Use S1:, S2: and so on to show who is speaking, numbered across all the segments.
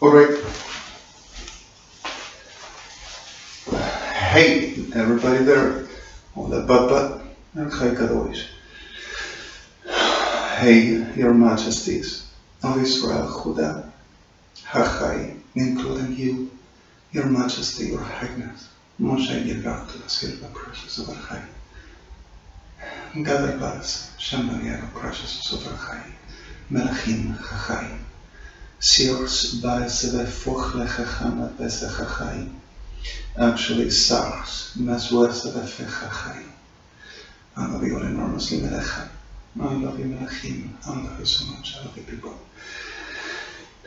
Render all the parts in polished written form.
S1: Alright. Hey, everybody there. Hola, Papa. Hey, Your Majesties of Israel, JHA'I, JHA'I, including you, Your Majesty, Your Highness, Moshe Yelgartu, the silver precious of REHARSSAL. Gather us, Shambaniero precious of REHARSSAL, Melechim, JHA'I, Sirs by Sevefochle Chachama Pese JHA'I, actually Sars, Meswesefefe JHA'I. I love you all enormously, Melecha. I love you, Melechim. I love you so much. I love you, people.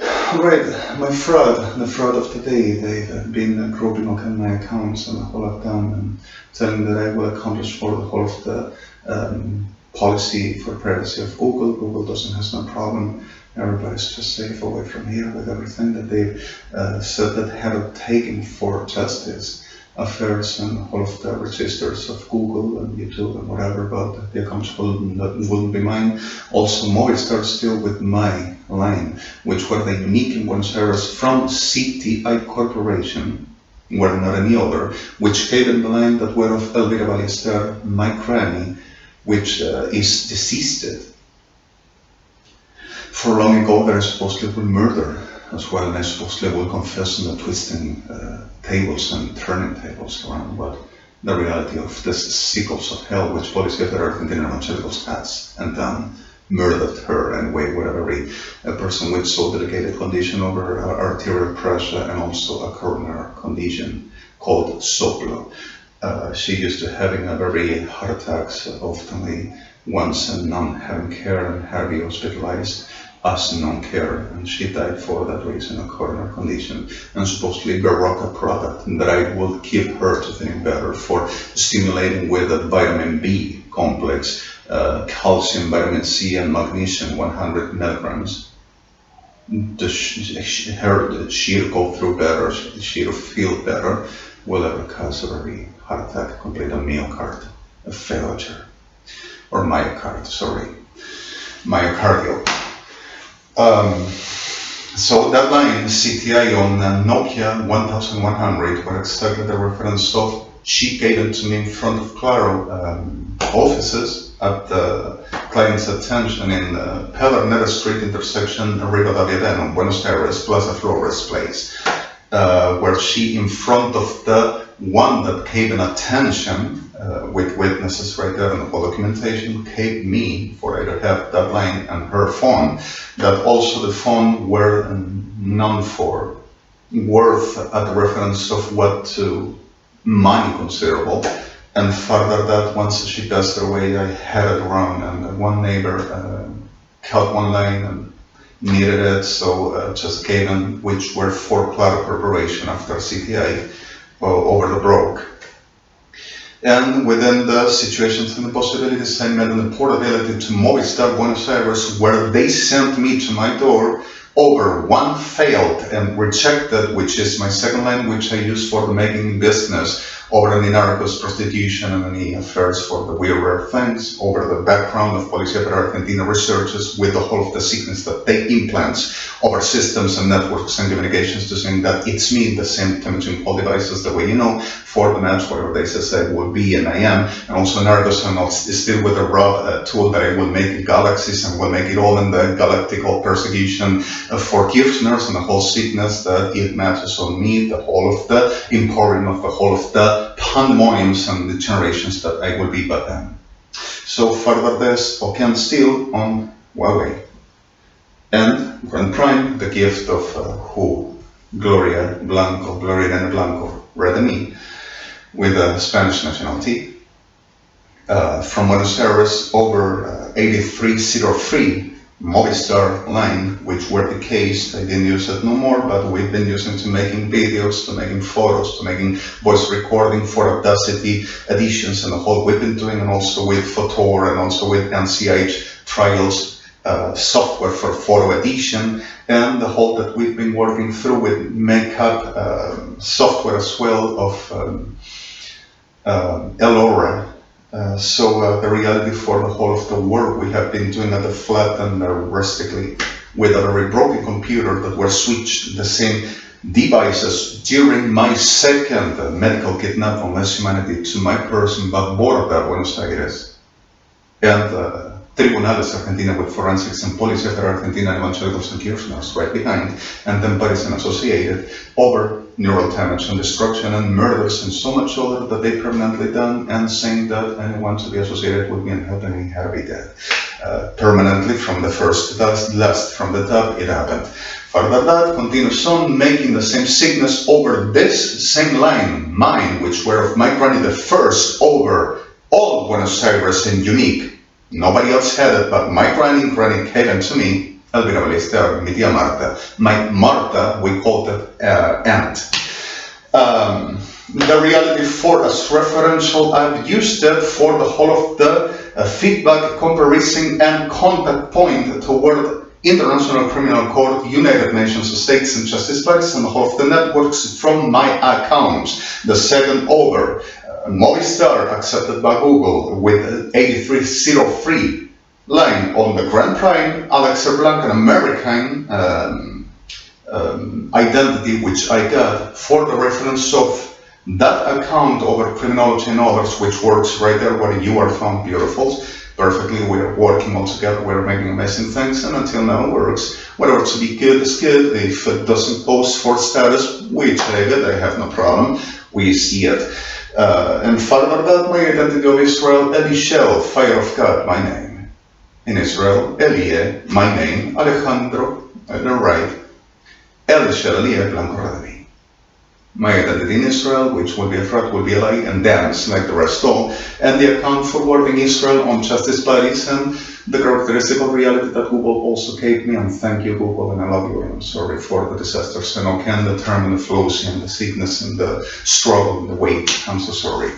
S1: Alright, the fraud of today, they've been groping on my accounts and all of them and telling that I will accomplish for the whole of the policy for privacy of Google. Google has no problem. Everybody's just safe away from here with everything that they've said that have taken for justice affairs and all of the registers of Google and YouTube and whatever, but the accounts wouldn't be mine. Also, Movistar still with my line, which were the unique in Buenos Aires from CTI Corporation, were not any other, which gave in the line that were of Elvira Ballester, my granny, which is deceased. For long ago, there supposedly will murder as well, and I supposedly will confess on the twisting tables and turning tables around what the reality of this sickles of hell, which Policia de Argentina has and done, murdered her anyway, with a very person with so dedicated condition over arterial pressure and also a coronary condition called soplo. She used to having a very heart attacks, often once and none having care and had to be hospitalized as non-care, and she died for that reason, a coronary condition, and supposedly Barocca product that I will give her to feeling better for stimulating with a vitamin B complex, calcium, vitamin C, and magnesium, 100 milligrams. She'll go through better, she'll feel better, will ever cause a very heart attack, complete a myocard, a failure, or myocard, sorry, myocardial. So that line, CTI on Nokia 1100, were exactly the reference of she gave it to me in front of Claro offices at the client's attention in Pedernera Street intersection, Rivadavia in Buenos Aires, Plaza Flores place, where she, in front of the one that gave an attention with witnesses right there and all documentation, gave me for I to have that line and her phone, that also the phone were known for worth at the reference of what to money considerable. And further that once she passed away, I had it around, and one neighbor caught one line and needed it, so just gave them, which were for Claro Corporation after CTI over the broke. And within the situations and the possibilities, I made an portability to Movistar Buenos Aires, where they sent me to my door over one failed and rejected, which is my second line, which I use for the making business over any narcos, prostitution, and any affairs for the weirder things, over the background of Policia de Argentina researchers with the whole of the sickness that they implants over systems and networks and communications to saying that it's me, the same imaging whole devices, the way you know, for the match, whatever they say will be and I am, and also narcos and still with a raw tool that I will make galaxies and will make it all in the galactical persecution for Kirchners and the whole sickness that it matches on me, the whole of the emporium of the whole of the pandemoniums and the generations that I will be by them. So further this, Oken still on Huawei. And Grand Prime, the gift of Gloria Blanco, Redemi, with a Spanish nationality, from Buenos Aires over 8303 Movistar line, which were the case. I didn't use it no more, but we've been using to making videos, to making photos, to making voice recording for Audacity editions and the whole we've been doing, and also with Photor and also with NCH trials, software for photo edition, and the whole that we've been working through with makeup software as well of Elora. So the reality for the whole of the work we have been doing at the flat and rustically with a very broken computer that were switched the same devices during my second medical kidnap on less humanity to my person, but border Buenos Aires. And Tribunales Argentina with forensics and POLICIA for Argentina and Evangelicals and Kirchner's right behind, and then Paris and associated over neural damage and destruction and murders and so much other that they permanently done, and saying that anyone to be associated with me and helping me had to be dead. Permanently from the first to the last, from the top it happened. Further that continues on making the same sickness over this same line, mine, which were of my granny the first over all Buenos Aires and unique. Nobody else had it, but my granny gave it to me, Elvira Ballester, mi tía Marta. My Marta, we called it aunt. The reality for as referential, I've used it for the whole of the feedback, comparison, and contact point toward International Criminal Court, United Nations States and Justice Bodies, and the whole of the networks from my accounts. The second over. Movistar accepted by Google with 8303 line on the Grand Prime, Alexa Blanc, an American identity which I got for the reference of that account over criminology and others, which works right there where you are found beautiful. Perfectly, we're working all together, we're making amazing things, and until now it works. Whatever to be good is good. If it doesn't pose for status, we take it, I have no problem, we see it. And further that, my identity of Israel, Elishel, fire of God, my name. In Israel, Elieh, my name, Alrjandro, at the right, Elishel, Elieh, Blanco, Redemi. My identity in Israel, which will be a fraud, will be a lie, and dance like the rest all. And the account forwarding Israel on justice bodies and the characteristic of reality that Google also gave me, and thank you Google, and I love you, and I'm sorry for the disasters, and I can determine the flows and the sickness and the struggle and the weight, I'm so sorry.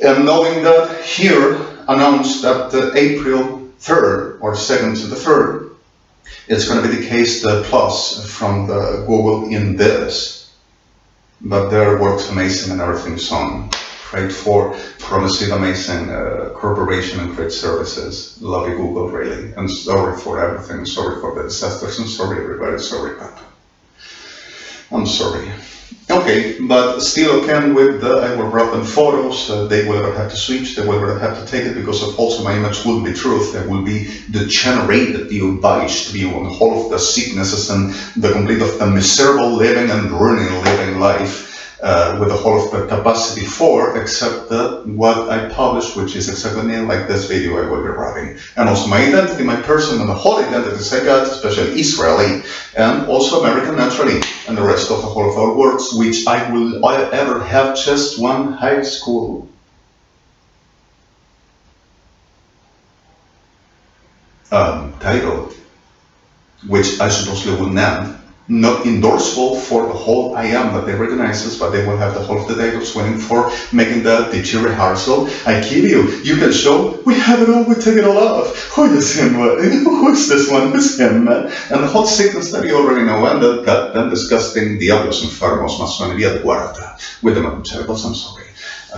S1: And knowing that here, announced that the April 3rd, or 2nd to the 3rd, it's going to be the case, the plus from the Google in this. But their work's amazing and everything's on. Great for promising amazing corporation and great services. Love you Google, really. And sorry for everything. Sorry for the disasters. And sorry everybody. Sorry Papa. I'm sorry. Okay, but still again with the, I will wrap in photos, they will ever have to switch, they will ever have to take it because of also my image will be truth, there will be the generated view, biased view on the whole of the sicknesses and the complete of the miserable living and ruining living life with the whole of the capacity for, except what I published, which is exactly like this video I will be writing. And also my identity, my person, and the whole identities I got, especially Israeli, and also American naturally, and the rest of the whole of our works, which I will ever have just one high school. Title, which I supposedly will not endorsable for the whole I am that they recognize us, but they will have the whole of the titles waiting for making the teacher rehearsal. I give you can show, we have it all, we take it all off. Who is him? Who is this one? Who's him? And the whole sickness that you already know, and that got them disgusting Diablos enfermos, masonería de guarda, with the Evangelics, I'm sorry.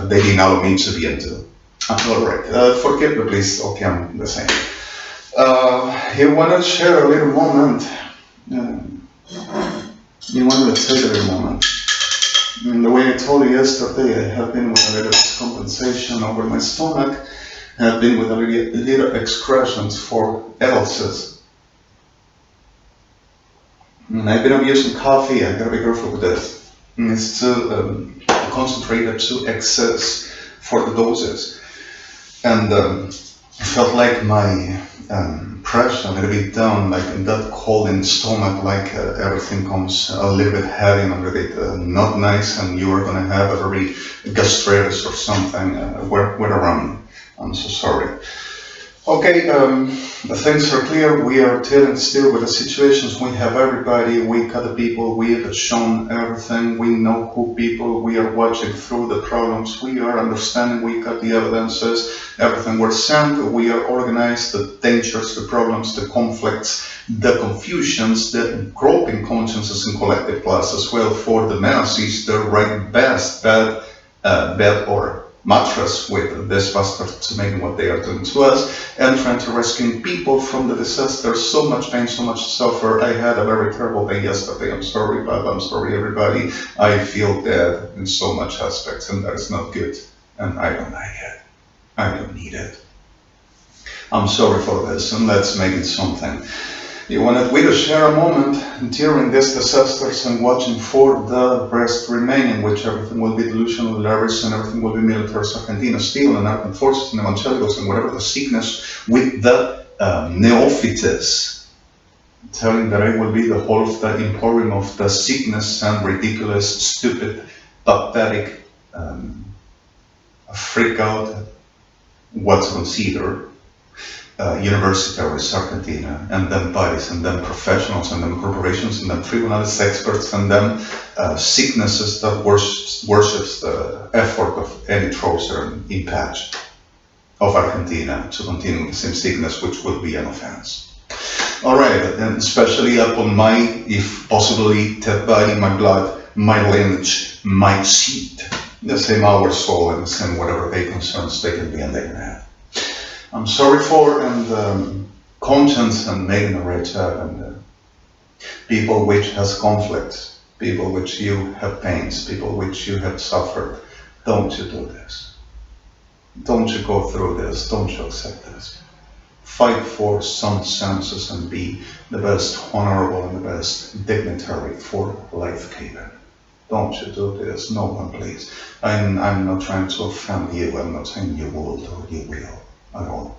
S1: They didn't allow me to be into. Alright, forgive me please, okay, I'm the same. You want to share a little moment? You wanted to take a little moment. And the way I told you yesterday, I have been with a little compensation over my stomach. I have been with a little excretions for ulcers. And I've been abusing coffee. I gotta be careful with this. And it's too concentrated, too excess for the doses. And I felt like my pressure a little bit down, like in that cold in the stomach, like everything comes a little bit heavy and a little bit not nice, and you are going to have a very gastritis or something. We're around. I'm so sorry. Okay, the things are clear. We are dealing still with the situations. We have everybody. We got the people. We have shown everything. We know who people. We are watching through the problems. We are understanding. We got the evidences. Everything we're sent. We are organized. The dangers, the problems, the conflicts, the confusions, the groping consciences and collective class as well for the Nazis, the right, best, bad, bad or mattress with this bastards making what they are doing to us, and trying to rescue people from the disaster. So much pain, so much suffer. I had a very terrible day yesterday. I'm sorry, but I'm sorry, everybody. I feel dead in so much aspects, and that is not good. And I don't like it. I don't need it. I'm sorry for this, and let's make it something. You wanted we to share a moment during these disasters and watching for the rest remaining, which everything will be delusional, hilarious, and everything will be militares, Argentina, steel, and armed forces, and evangelicals, and whatever the sickness with the neophytes, telling that I will be the whole of the emporium of the sickness and ridiculous, stupid, pathetic, freak out, what's considered universitaries, Argentina, and then bodies, and then professionals, and then corporations, and then tribunals, experts, and then sicknesses that worships the effort of any trouser in patch of Argentina to continue the same sickness, which would be an offense. All right, and especially upon my, if possibly, dead body, my blood, my lineage, my seed, the same our soul, and the same whatever they concerns they can be and they can have. I'm sorry for, and conscience and making a rich up, and people which has conflicts, people which you have pains, people which you have suffered. Don't you do this. Don't you go through this. Don't you accept this. Fight for some senses and be the best honorable and the best dignitary for life given. Don't you do this. No one, please. I'm not trying to offend you. I'm not saying you would or you will at all.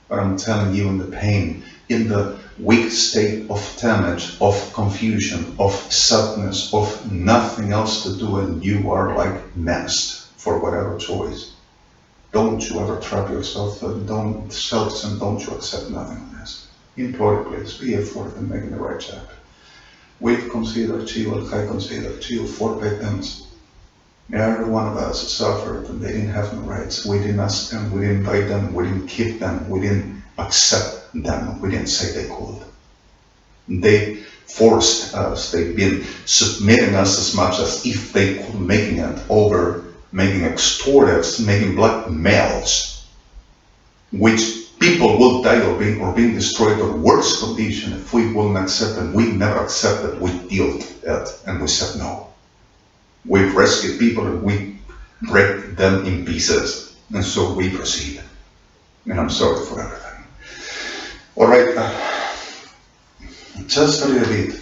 S1: But I'm telling you, in the pain, in the weak state of damage, of confusion, of sadness, of nothing else to do, and you are like menaced for whatever choice. Don't you ever trap yourself, and don't you accept nothing of this. Implore, please, be a forth in making the right chapter. We've considered CIUDAD, I consider CIUDAD 4 victims. Every one of us suffered, and they didn't have no rights. We didn't ask them, we didn't invite them, we didn't keep them, we didn't accept them, we didn't say they could. They forced us, they've been submitting us as much as if they could, making it over, making extortives, making blackmails, which people will die or being destroyed or worse condition if we will not accept them. We never accepted, we dealt it, and we said no. We've rescued people and we break them in pieces, and so we proceed. And I'm sorry for everything. All right, just a little bit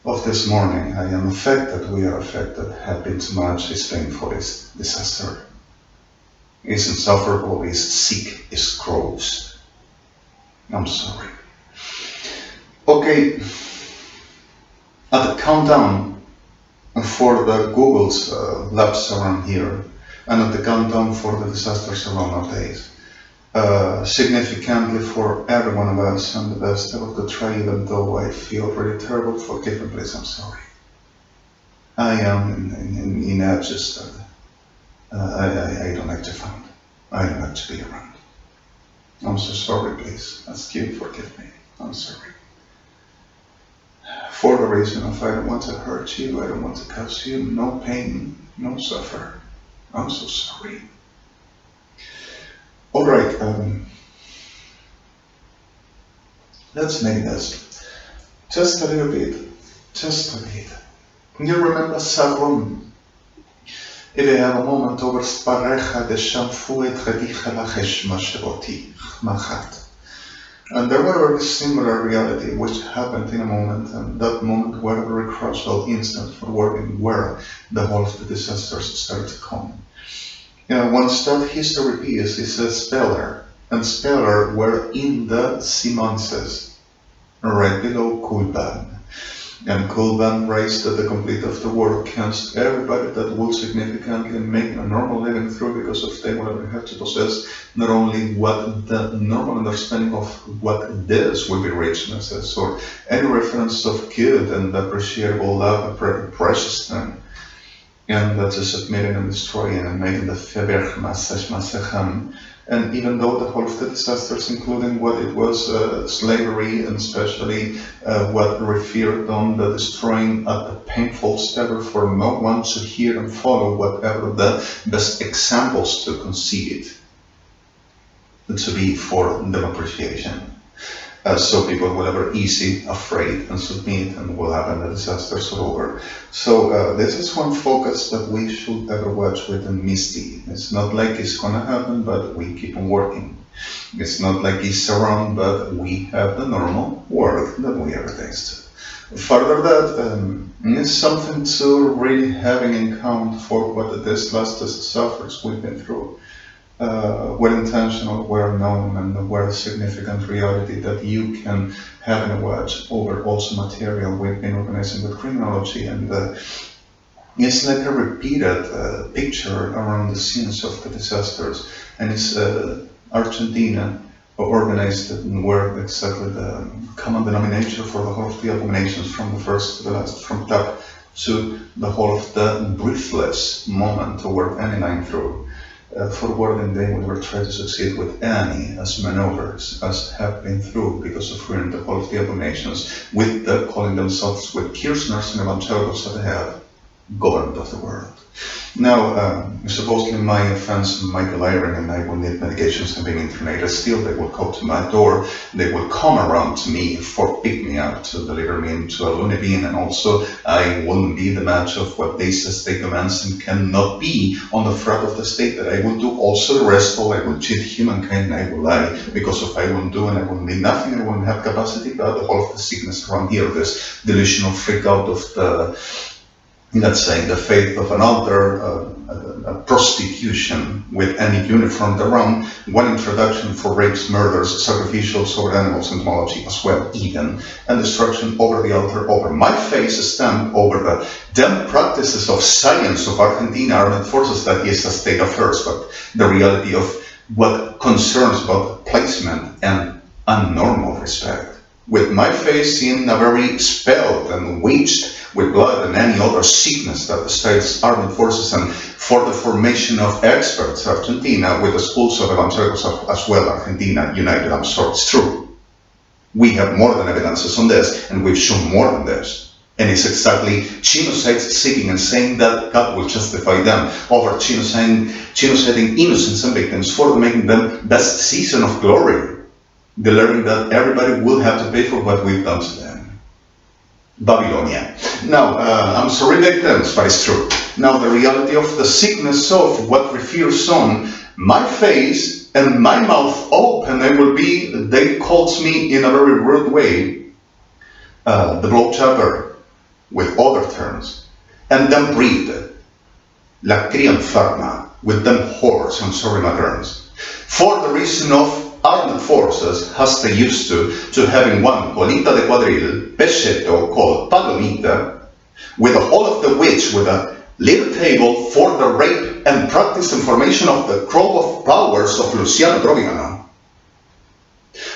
S1: of this morning. I am affected, we are affected, have been too much, is painful, is disaster, is insufferable, is sick, is gross. I'm sorry. Okay, at the countdown for the Google's labs around here, and at the countdown for the disasters around our days, significantly for every one of us, and the best I will try, even though I feel really terrible. Forgive me, please, I'm sorry. I am in edges that I don't like to find. I don't like to be around. I'm so sorry, please. Ask you, forgive me. I'm sorry. For the reason of I don't want to hurt you, I don't want to cause you no pain, no suffer. I'm so sorry. All right, let's make this just a little bit, just a bit. You remember Savron? If have a moment over sparecha de shamfu et redicha lacheshma sheboti machat. And there were a similar reality which happened in a moment, and that moment were a very crucial instant for working where the whole of the disasters started to come. Once that history is a speller, and speller were in the Simonses, right below Kulban. And Kulban raised the complete of the world against everybody that would significantly make a normal living through, because of they will have to possess not only what the normal understanding of what this will be richness or any reference of good and appreciable love and precious thing, and that is submitting and destroying and making the feber masech masechem And even though the whole of the disasters, including what it was slavery, and especially what referred on the destroying at the painful step for no one to hear and follow whatever the best examples to conceive it to be for them appreciation. So people will ever easy, afraid, and submit, and will happen the disasters are over. So this is one focus that we should ever watch with the misty. It's not like it's gonna happen, but we keep on working. It's not like it's around, but we have the normal work that we ever taste. Further that is something to really having in account for what this last suffers we've been through. Were intentional, were known, and were significant reality that you can have in a watch over also material we've been organizing with criminology, and it's like a repeated picture around the scenes of the disasters, and it's Argentina organized and were exactly the common denominator for the whole of the abominations, from the first to the last, from top to the whole of the breathless moment toward any line through. For word and day, we were trying to succeed with any as maneuvers as have been through because of ruining the whole of the abominations, with the calling themselves with Kirchners and evangelicals that they have governed of the world. Now, supposedly my offense, my delirium, and I will need medications and being internated, still they will come to my door, they will come around to me for pick me up to deliver me into a loony bin, and also I won't be the match of what they say state demands and cannot be on the front of the state, that I will do also the rest, all I will cheat humankind and I will lie, because if I won't do and I will need nothing, I won't have capacity, but the whole of the sickness around here, this delusional freak out of the, let's say, the faith of another, a prostitution with any uniform around, one introduction for rapes, murders, sacrificials over animals, entomology as well even, and destruction over the altar, over my face, stand over the damn practices of science of Argentina armed forces. That is a state affairs, but the reality of what concerns about placement and unnormal respect. With my face in a very spelled and witched with blood and any other sickness that the state's armed forces, and for the formation of experts, Argentina, with the schools of evangelicals as well, Argentina united, I'm sorry, it's true. We have more than evidences on this, and we've shown more than this. And it's exactly genocides seeking and saying that God will justify them over genociding innocents and victims for making them best season of glory, delivering that everybody will have to pay for what we've done to them. Babylonia. Now, I'm sorry victims, but it's true. Now, the reality of the sickness of what refers on my face and my mouth open, they called me in a very rude way, the blow chopper, with other terms, and then breathed, la cría enferma, with them whores, I'm sorry my terms, for the reason of armed forces has they used to having one colita de cuadril, pecheto called palomita, with the whole of the witch with a little table for the rape and practice and formation of the crow of powers of Luciano Troviano.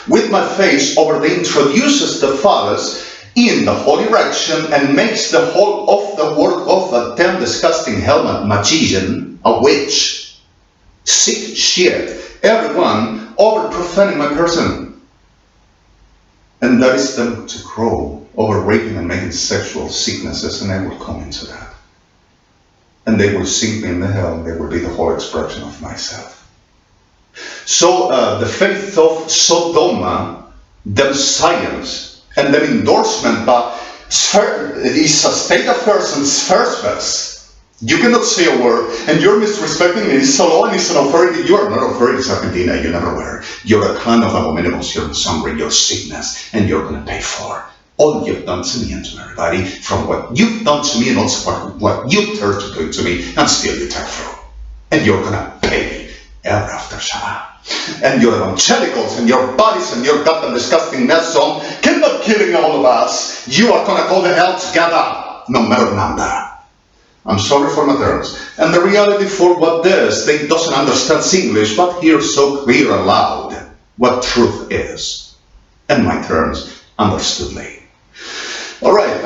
S1: With my face over the introduces the phallus in the whole erection and makes the whole of the work of a damn disgusting helmet magician, a witch. Sick shit, everyone over profaning my person. And that is them to crow over raping and making sexual sicknesses, and I will come into that. And they will sink me in the hell, and they will be the whole expression of myself. So the faith of Sodoma, them science, and them endorsement, but it is a state of person's first best. You cannot say a word, and you're misrespecting me. It's a law and it's an authority. You are not authority, it's Argentina, you never were. You're a clan of abominables, you're suffering your sickness, and you're going to pay for all you've done to me and to everybody, from what you've done to me and also what you dare to do to me, and still you tear through. And you're going to pay ever after Shabbat. And your evangelicals and your bodies and your goddamn disgusting mess on, cannot killing all of us. You are going to go the hell together, no matter nada. I'm sorry for my terms. And the reality for what this, they doesn't understand English, but hear so clear and loud what truth is. And my terms understoodly. Alright,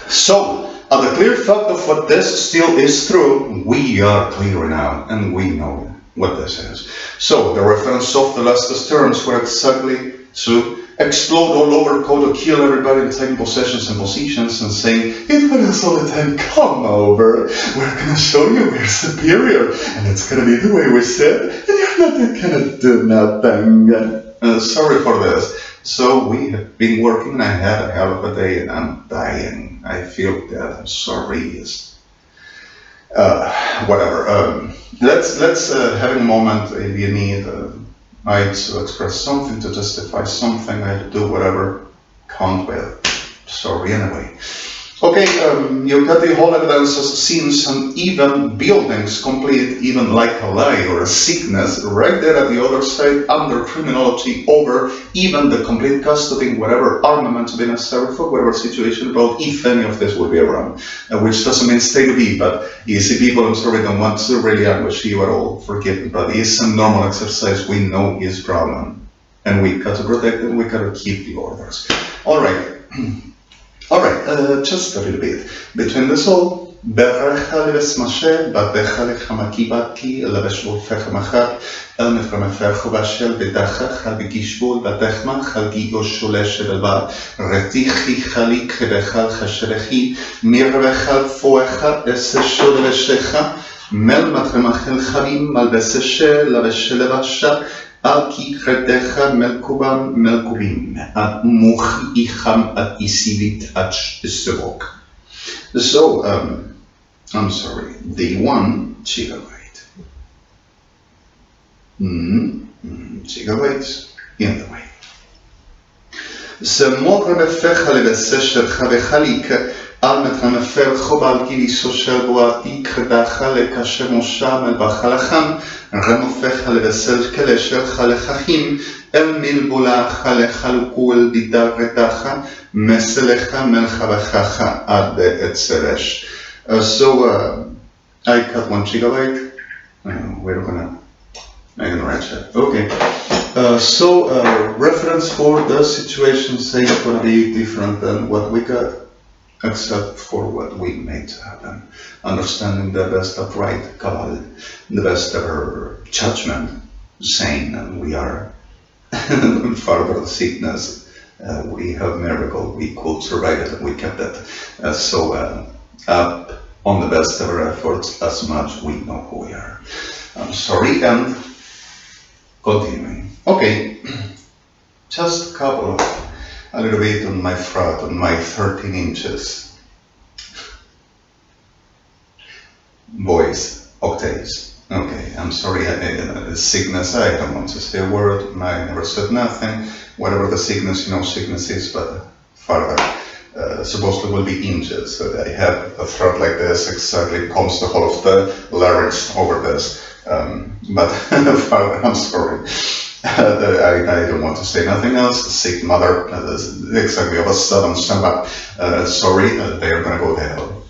S1: so the clear fact of what this still is true, we are clear now, and we know it. what this is. So the reference of the last terms were exactly to explode all over, to kill everybody and take possessions and positions and saying, it was all the time, come over, we're gonna show you we're superior, and it's gonna be the way we said, and you're not gonna do nothing. Sorry for this. So we have been working, and I had a hell of a day, and I'm dying. I feel dead. I'm sorry. Whatever. Let's have a moment if you need. I had to express something, to justify something. I had to do whatever. Count with. Sorry anyway. Okay, you've got the whole evidences, scenes, and even buildings complete, even like a lie or a sickness, right there at the other side, under criminology, over even the complete custody, whatever armament to be necessary for whatever situation about, if any of this will be around. Which doesn't mean stay to be, but you see people, I'm sorry, don't want to really anguish you at all, forgive me, but it's a normal exercise, we know his problem. And we got to protect it, we got to keep the orders. Alright. Alright, just a little bit. Between the soul, Berecha lebesmashe, batecha lechamaki lebeshulfecha machat, el meframefercho bashel, bedacha, chalbigishbul, batechma, chalgigo shulesh belba, retichi chalik, hebechal chasherechi, mirvechal foecha, eseshul leshecha, mel matremachel chavim, malbeseshe, labeshelevasha, Aki kredecha melkubam melkubim, at much icham at isivit at stovok. So, I'm sorry, the 1 gigabyte. Gigabytes in the way. Se mokreme fechale besesher chavechalik, al metramefer chobal giliso shel boati kredacha lekasher mosham el bachalacham, רמופך לבשר כלשך לחכים, אל מלבולך לחלוקו אל בידר ותחה, מסלך מלחבך עד אצלש. So, I cut 1 gigabyte. We're gonna write it. Okay. Reference for the situation say it's gonna be different than what we got, except for what we made happen. Understanding the best upright Kabbalah, the best ever judgment, saying we are further the sickness, we have miracle, we could survive it, and we kept it. Up on the best ever efforts, as much we know who we are. I'm sorry, and continuing. Okay, just a little bit on my frat, on my 13 inches. Voice, octaves. Okay, I'm sorry, sickness, I don't want to say a word, I never said nothing. Whatever the sickness, sickness is, but further, supposedly will be inches. So I have a throat like this, exactly, comes the whole of the larynx over this. But further, I'm sorry. I don't want to say nothing else. Sick mother, exactly, of a sudden stomach. Sorry, they are gonna go to hell.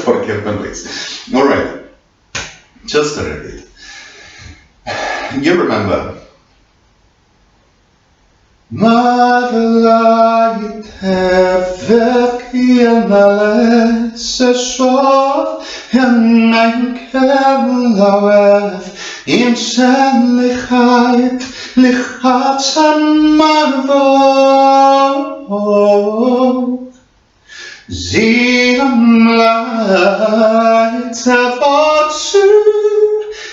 S1: Forgive me, please. Alright, just a little bit. You remember. Mavelayit hevek yeleseshov Henenkelawef Imsen lichait lichat samarvov Ziam light avatsur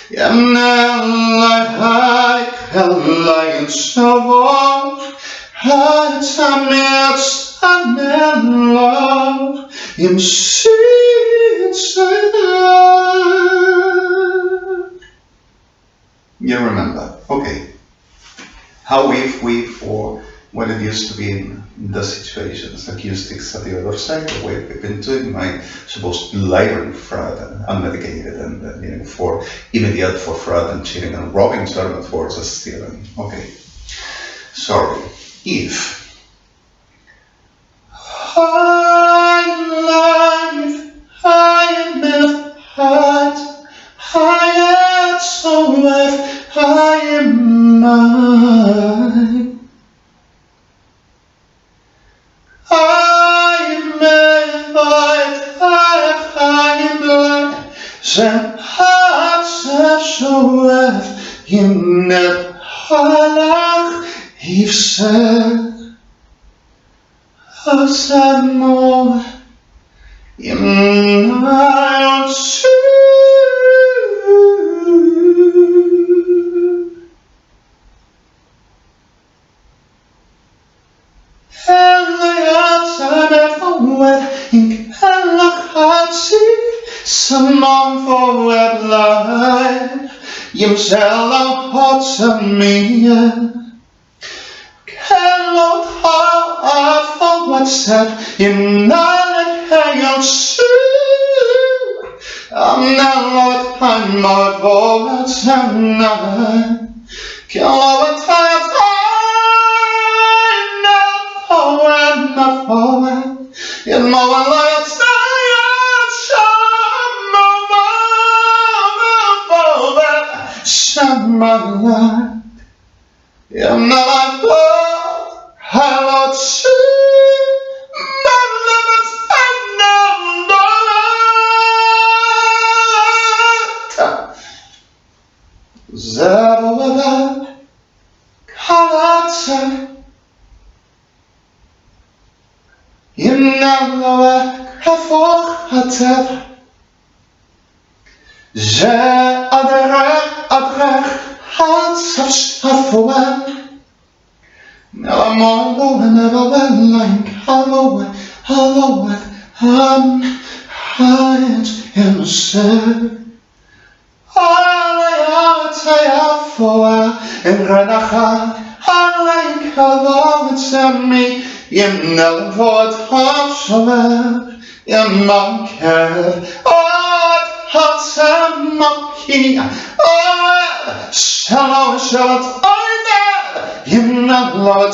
S1: Yamnelai Kalayan Savor Hatamets Anelov Im You remember, okay. How if we, for what it used to be in the situations, acoustics at the other side, the way we've been doing my supposed lying fraud, unmedicated, and for immediate for fraud and cheating and robbing servant forces stealing. Okay, sorry. If high life, high enough heart, high so left, high am mine. I am blind, and hearts have with in the halach ifse asamo in my own Samman for ett life Himself hot to me Cannot have for what's said In none of I'm not what I'm not for what's said Kill over time not for in my life Shamalat, I'm not a hello to Zavada Kalata Innawa Kafor Hatab Je adrech Hatzafwa Never more never like hello hide himself in Renacha like hello to me in the void of in my care Hatsamaki Shalom Shalom in the Lord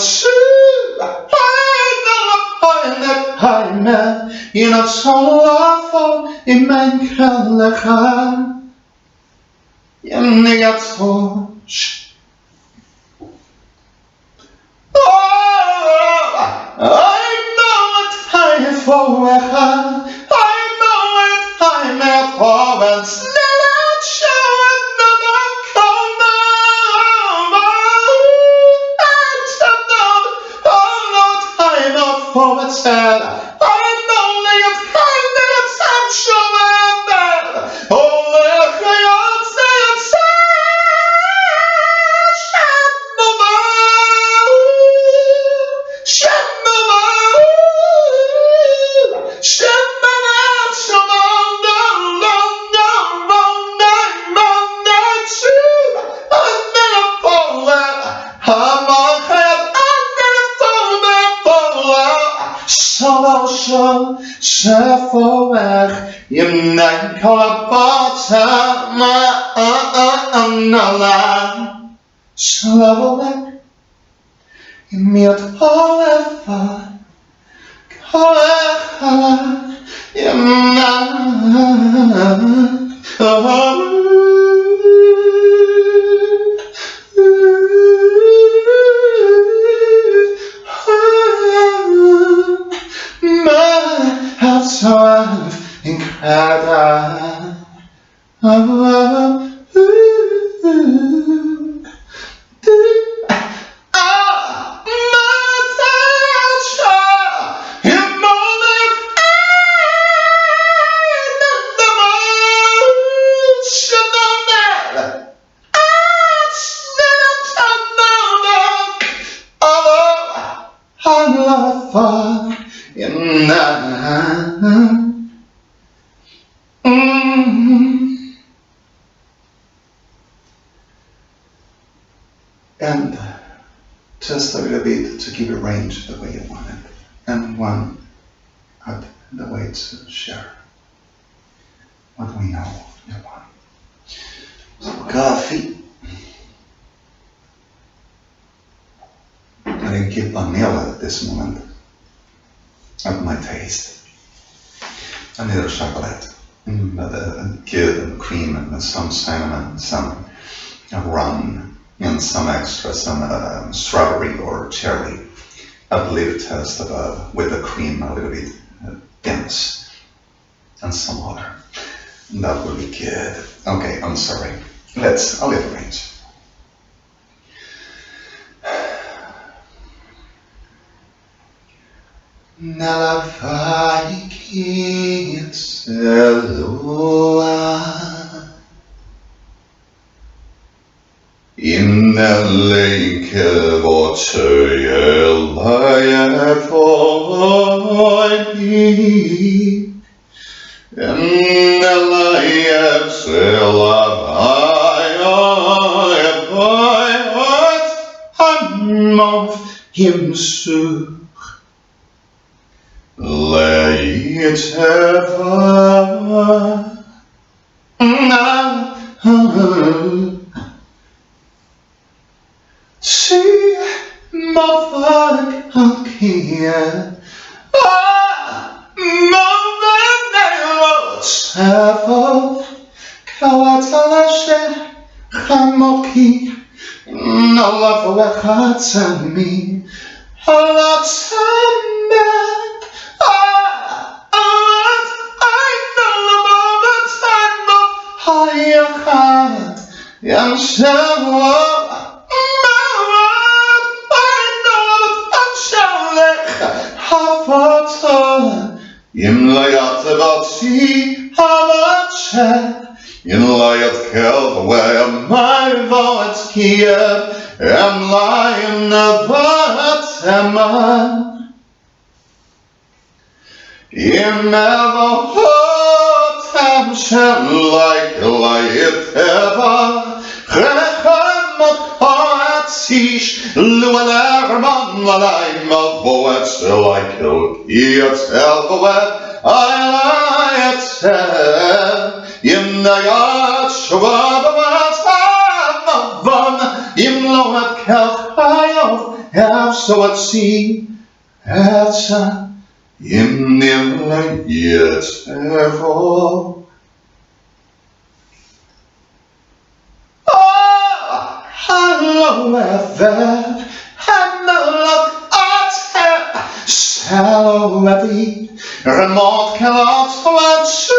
S1: in a soul in Menkalecha in the Yatosh. I know what time for I know what time for and still show another come for its head. I'm only a kind of attention and that only a fiance and Shefoech Yemnei Kol Abata Ma'anala Shlavovech Yemiot Olefa Kolecha Yemna Outside in Canada, and just a little bit to give a range the way you want it, and one at the way to share what we know you want. So coffee. I didn't keep vanilla at this moment at my taste. I need a chocolate, but good and cream and some cinnamon, some rum, and some extra, some strawberry or cherry. I believe it tastes with the cream a little bit dense, and some water. That will be good. Okay, I'm sorry. Let's alliterate. Nella vai chi sehlá in Elieh Elieh in Elieh sehlá himself See my here. In light kelp where my voice here am lying about man. In never hot shall like it ever. Rechamot ha'atzish lu'alerman l'alaim avoetz like it elvoet I in the yard shwabbat van in loat kelchayof have so at sea at sun in the yet ever. Hello there and the look at shallow at the remote cannot watch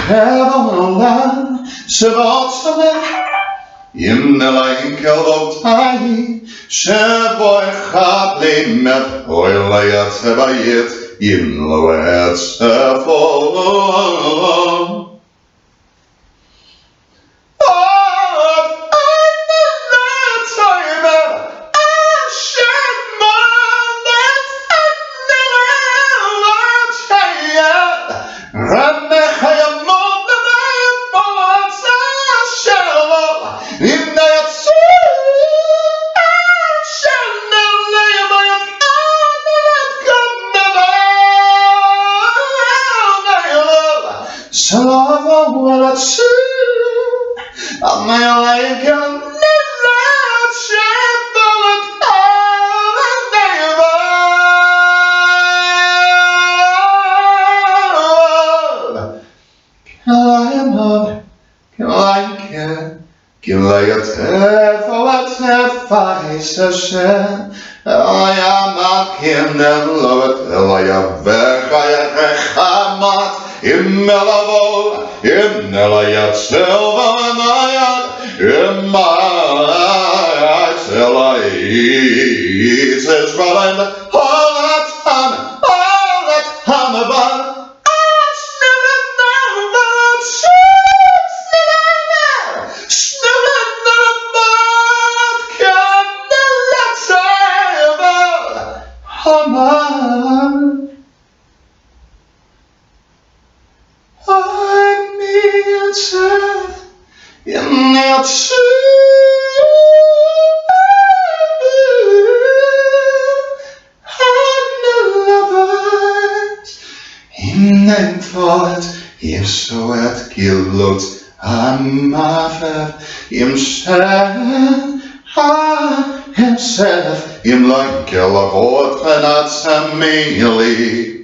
S1: Kevolan, Sevotzalech, in the line Kelvotai, Shevoy Chabli Met Oilayat Sebayit, in Loet Sefon. I am a king and Lord, Elieh Rechamat, in Melavo, in Elieh Silvanayat, in my Elieh, says Roland, all that time about. Yeshuat Gilot Amafev himself Im like Gelavot Venat Samili.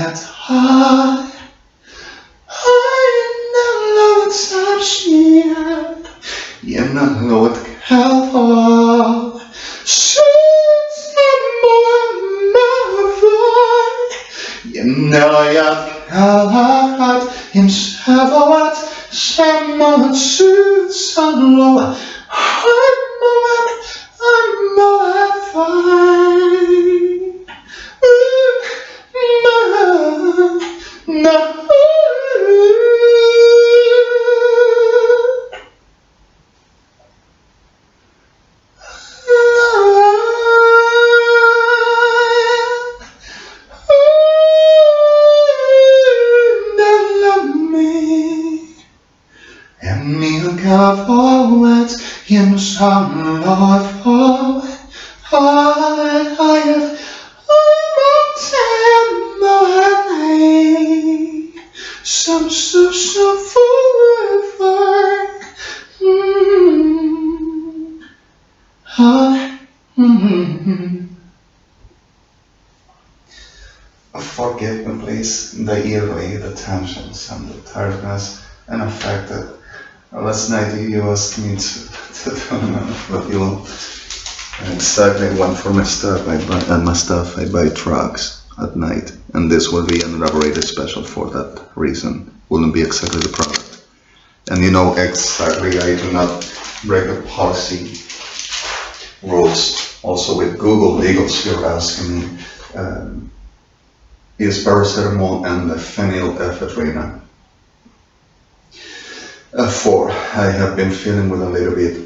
S1: at high. Yenalot Kalvar, Yenalayat Kalahat, Himself, Samon Susanloa, Forgive me, please, the early, the tensions and the tiredness and affected. Last night you asked me to do a review. Exactly one for my stuff. I buy trucks at night, and this will be an elaborated special for that reason. Wouldn't be exactly the product. And you know exactly, I do not break the policy rules. Also with Google Legals, you're asking me, is paracetamol and phenylephrine. 4. I have been feeling with a little bit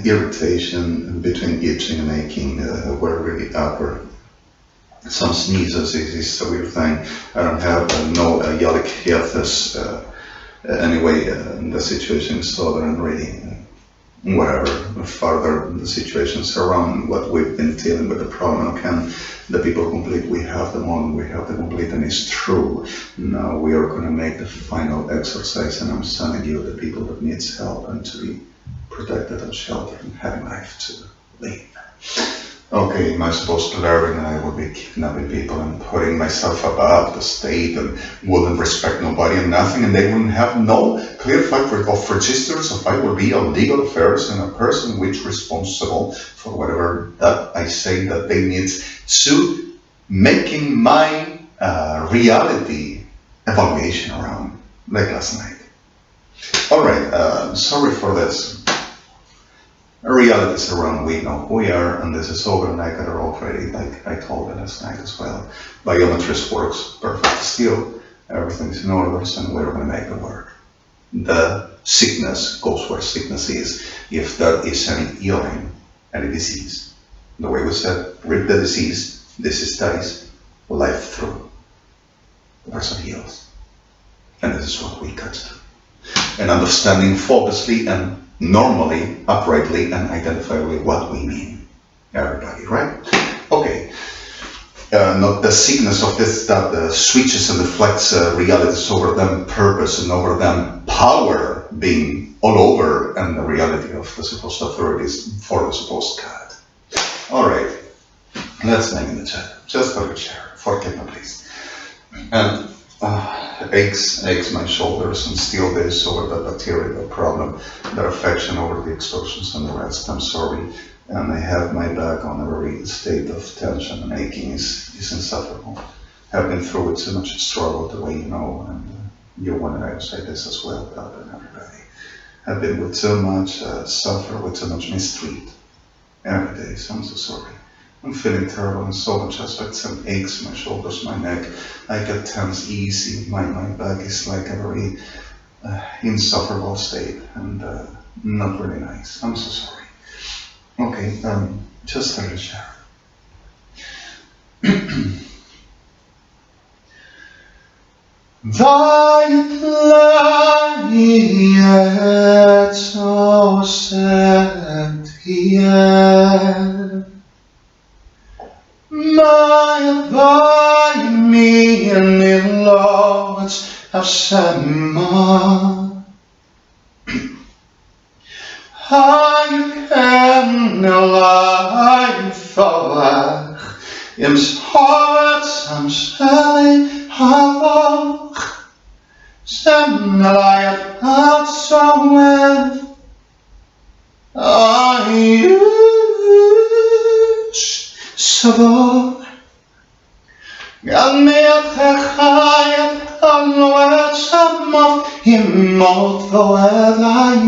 S1: irritation between itching and aching, were really upper. Some sneezes is a weird thing. I don't have no yellic health anyway. The situation is so that I'm really whatever further the situations around what we've been dealing with the problem. Can the people complete? We have them on, we have to complete, and it's true. Now we are going to make the final exercise, and I'm sending you the people that needs help and to be protected and sheltered and having life to live. Okay, am I supposed to learn and I will be kidnapping people and putting myself above the state and wouldn't respect nobody and nothing, and they wouldn't have no clear fact of registers of I will be a legal affairs and a person which responsible for whatever that I say that they need to making my reality evaluation around like last night. Alright, sorry for this. Realities around, we know who we are, and this is over, and I got it already, like I told you last night as well. Biometrics works perfect still, everything's in order, and we're going to make it work. The sickness goes where sickness is. If there is any ailing, any disease, the way we said, rip the disease, this dies, life through. The person heals. And this is what we got to do. And understanding focusly and normally, uprightly, and identifiably what we mean. Everybody, right? Okay. Not the sickness of this that switches and deflects realities over them, purpose and over them, power being all over, and the reality of the supposed authorities for the supposed God. Alright. Let's name in the chat. Just for the chair. Forgive me, please. And aches my shoulders, and still there is over the bacterial problem, the affection over the explosions and the rest. I'm sorry, and I have my back on a very state of tension and aching is insufferable. I've been through with so much struggle, the way you know, and you want to say this as well, God and everybody. I've been with too much suffer, with too much mistreat every day, so I'm so sorry. I'm feeling terrible in so much aspects, and aches, my shoulders, my neck. I get tense easy. My back is like a very insufferable state, and not really nice. I'm so sorry. Okay, just let me share. Thy light so sent here. My by me and in Lords of Sama, I can alive for Im's heart samseli havoch, semlayat atsomev, ayush savor, galmiat hechayat aloet samov, imot voelai,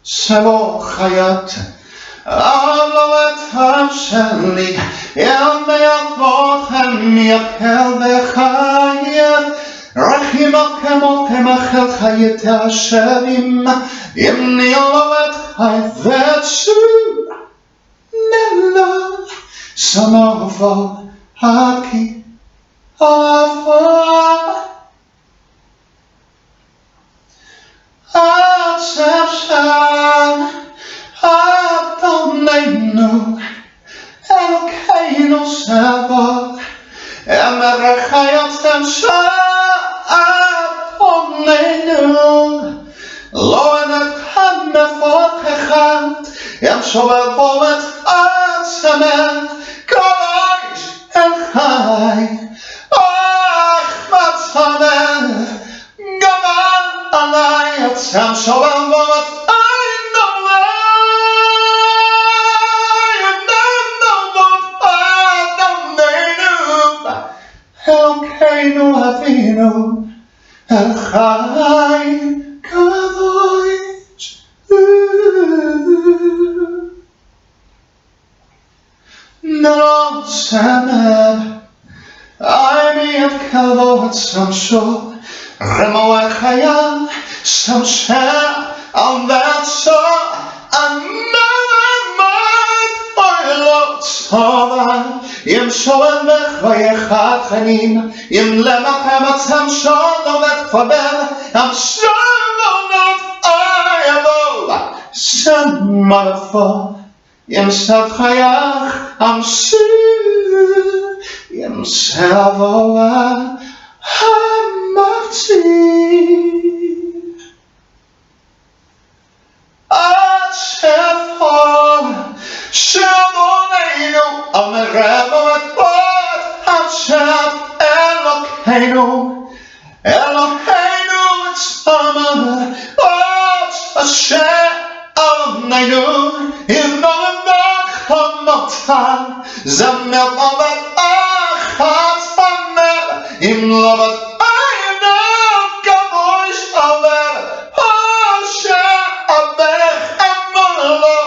S1: savo chayat, aloet hamseli, galmiat vochem yakel vechayat, Rachimakem okem achel chayet Hashem, imni aloet chayvetsu, melo, samovo, haki, avo, atzepshan, Adonenu, Elokeinu savor, emerechayot hamshan, Lo enet hamefot echad, Yam shovel volet atzemet, Koish el chai, Ach matzanev, Gamal alayat, Yam shovel volet Elokeinu Avinu, El Chai Kadosh, Nalon Samer, Aimi et Kavod Samsho, Remo Echaya, Samsher, Alvetso, Analamat, Oilot Sova, Yem Shoel Mech Vayechat Chanim, Yem Lemachem Atzam Sholom Faber, Am Sholom Ayavo, Sam Malafo, Yem Sav Chayach, Am Sir, Yem Savoa, Hamati, Atzefor, Shamoneinu, Ameremo et Bod, Hashem, Elokeinu, Elokeinu et Samar, Ot Hashem, Aneinu, Imnolemach Hamotan, Zamel Ovet Achat Famer, Imlovet Ainam Gamoish Aver, Hashem, Averech Emolo,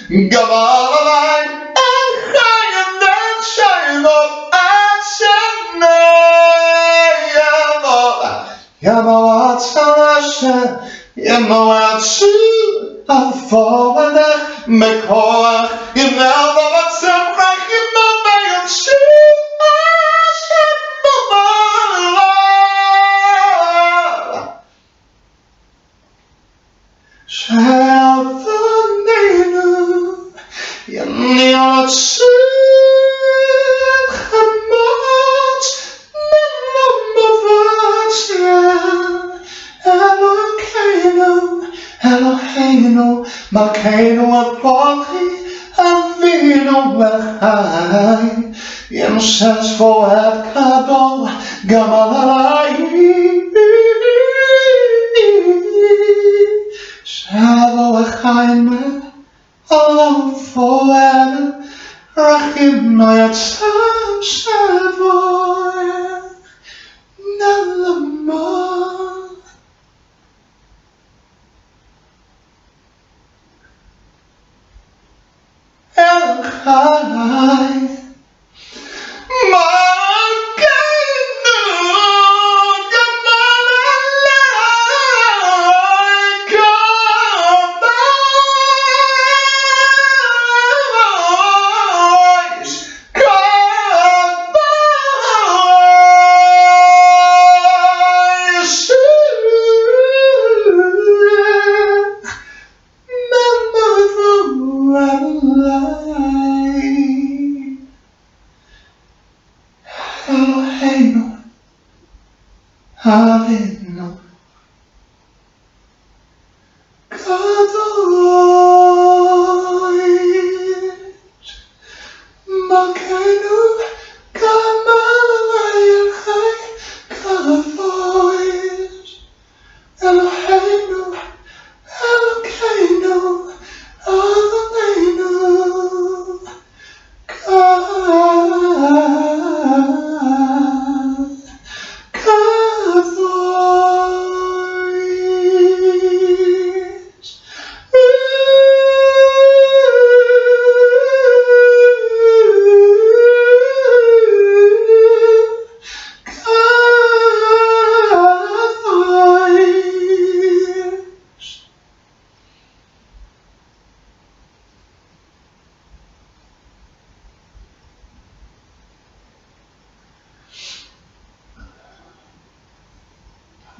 S1: Gamal alay, Echayim den Shaylot, Atzeneyavot, Yamoat Salashem, Yamoat Su, Alfovenech, Mekoach, Yinelvavat Semchach, Yimobayot Su, Hashem Momallah, Yaniot Sid Hamot Melomavat Elokeinu Eloheinu Malkeinu Apolchi Avinu Lechai Yem Shes Voed Kadol Gamal Alai Shavo Echaim Alone forever, Rachim Mayatzam Savoy, Nalamon. El Chai,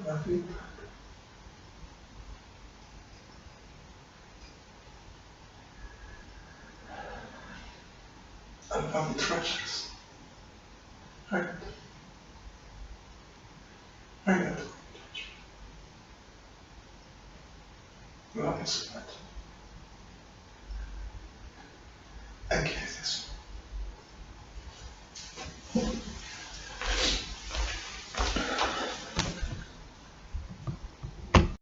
S1: love you. I love you, treasures. I got to touch you. Love you so much. I give this.